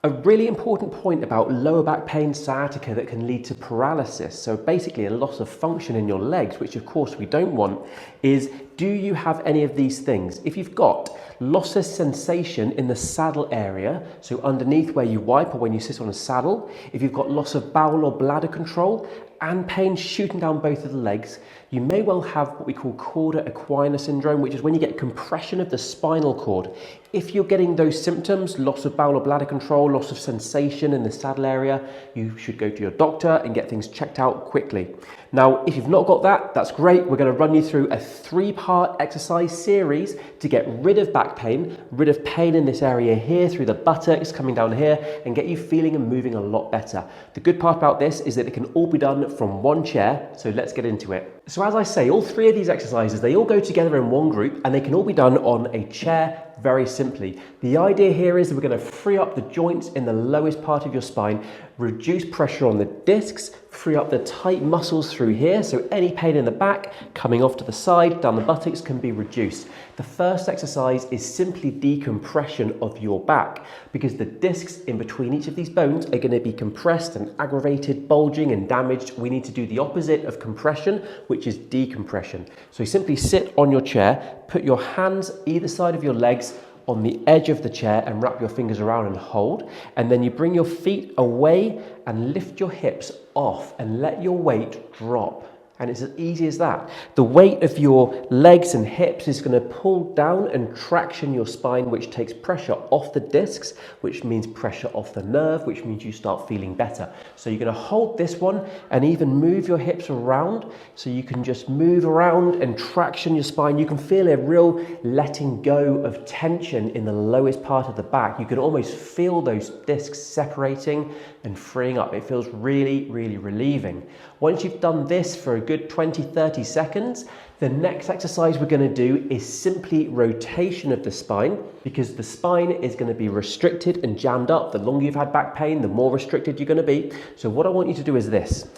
A really important point about lower back pain, sciatica, that can lead to paralysis, so basically a loss of function in your legs, which of course we don't want, is do you have any of these things? If you've got loss of sensation in the saddle area, so underneath where you wipe or when you sit on a saddle, if you've got loss of bowel or bladder control and pain shooting down both of the legs, you may well have what we call cauda equina syndrome, which is when you get compression of the spinal cord. If you're getting those symptoms, loss of bowel or bladder control, loss of sensation in the saddle area, you should go to your doctor and get things checked out quickly. Now, if you've not got that, that's great. We're going to run you through a 3-part exercise series to get rid of back pain, rid of pain in this area here through the buttocks, coming down here, and get you feeling and moving a lot better. The good part about this is that it can all be done from one chair, so let's get into it. So as I say, all 3 of these exercises, they all go together in one group and they can all be done on a chair very simply. The idea here is that we're going to free up the joints in the lowest part of your spine, reduce pressure on the discs, free up the tight muscles through here, so any pain in the back coming off to the side, down the buttocks, can be reduced. The first exercise is simply decompression of your back, because the discs in between each of these bones are going to be compressed and aggravated, bulging and damaged. We need to do the opposite of compression, which is decompression. So you simply sit on your chair, put your hands either side of your legs on the edge of the chair and wrap your fingers around and hold, and then you bring your feet away and lift your hips off and let your weight drop. And it's as easy as that. The weight of your legs and hips is going to pull down and traction your spine, which takes pressure off the discs, which means pressure off the nerve, which means you start feeling better. So you're going to hold this one and even move your hips around, so you can just move around and traction your spine. You can feel a real letting go of tension in the lowest part of the back. You can almost feel those discs separating and freeing up. It feels really, really relieving. Once you've done this for a good 20-30 seconds, the next exercise we're going to do is simply rotation of the spine, because the spine is going to be restricted and jammed up. The longer you've had back pain, the more restricted you're going to be. So what I want you to do is this.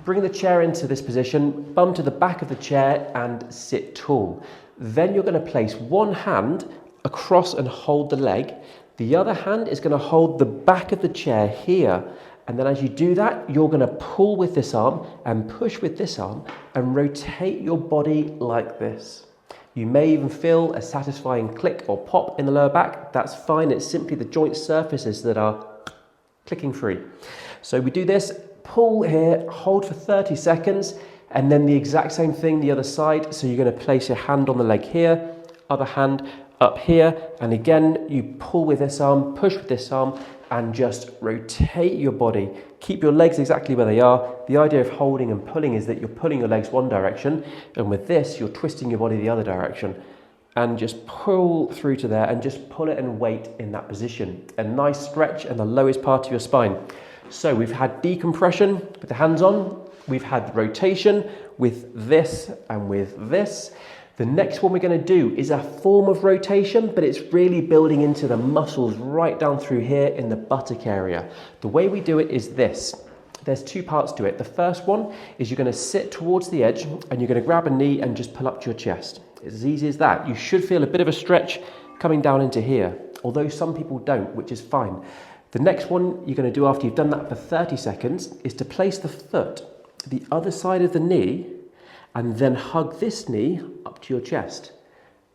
Bring the chair into this position, bum to the back of the chair and sit tall. Then you're going to place one hand across and hold the leg. The other hand is going to hold the back of the chair here. And then as you do that, you're going to pull with this arm and push with this arm and rotate your body like this. You may even feel a satisfying click or pop in the lower back. That's fine. It's simply the joint surfaces that are clicking free. So we do this, pull here, hold for 30 seconds, and then the exact same thing the other side. So you're going to place your hand on the leg here, other hand up here, and again you pull with this arm, push with this arm, and just rotate your body. Keep your legs exactly where they are. The idea of holding and pulling is that you're pulling your legs one direction, and with this you're twisting your body the other direction, and just pull through to there and just pull it and wait in that position. A nice stretch in the lowest part of your spine. So we've had decompression with the hands on, we've had rotation with this and with this. The next one we're going to do is a form of rotation, but it's really building into the muscles right down through here in the buttock area. The way we do it is this. There's 2 parts to it. The first one is you're going to sit towards the edge and you're going to grab a knee and just pull up to your chest. It's as easy as that. You should feel a bit of a stretch coming down into here, although some people don't, which is fine. The next one you're going to do after you've done that for 30 seconds is to place the foot the other side of the knee and then hug this knee up to your chest.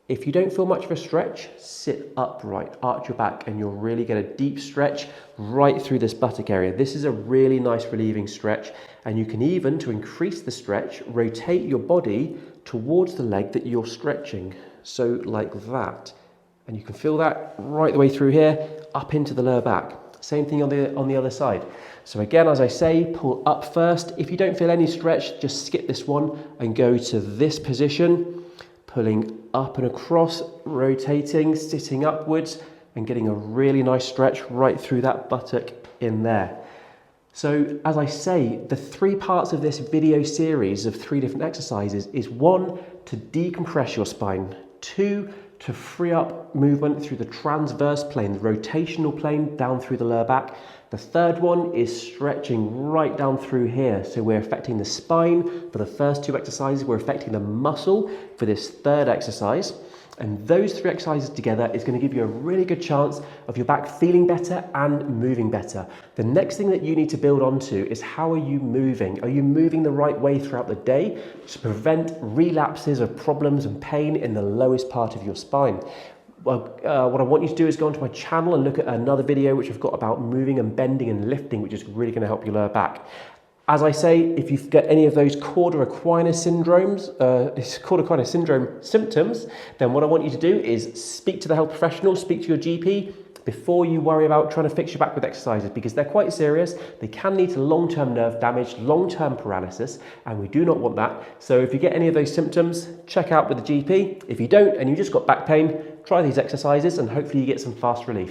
If you don't feel much of a stretch, sit upright, arch your back, and you'll really get a deep stretch right through this buttock area. This is a really nice relieving stretch, and you can even, to increase the stretch, rotate your body towards the leg that you're stretching. So like that. And you can feel that right the way through here, up into the lower back. Same thing on the other side. So again, as I say, pull up first. If you don't feel any stretch, just skip this one and go to this position, pulling up and across, rotating, sitting upwards, and getting a really nice stretch right through that buttock in there. So as I say, the 3 parts of this video series of 3 different exercises is 1, to decompress your spine, 2, to free up movement through the transverse plane, the rotational plane down through the lower back. The third one is stretching right down through here. So we're affecting the spine for the first 2 exercises. We're affecting the muscle for this third exercise. And those 3 exercises together is going to give you a really good chance of your back feeling better and moving better. The next thing that you need to build onto is how are you moving? Are you moving the right way throughout the day to prevent relapses of problems and pain in the lowest part of your spine? Well, what I want you to do is go onto my channel and look at another video which I've got about moving and bending and lifting, which is really going to help your lower back. As I say, if you get any of those cauda equina syndrome symptoms, then what I want you to do is speak to the health professional, speak to your GP before you worry about trying to fix your back with exercises, because they're quite serious. They can lead to long-term nerve damage, long-term paralysis, and we do not want that. So if you get any of those symptoms, check out with the GP. If you don't and you just got back pain, try these exercises and hopefully you get some fast relief.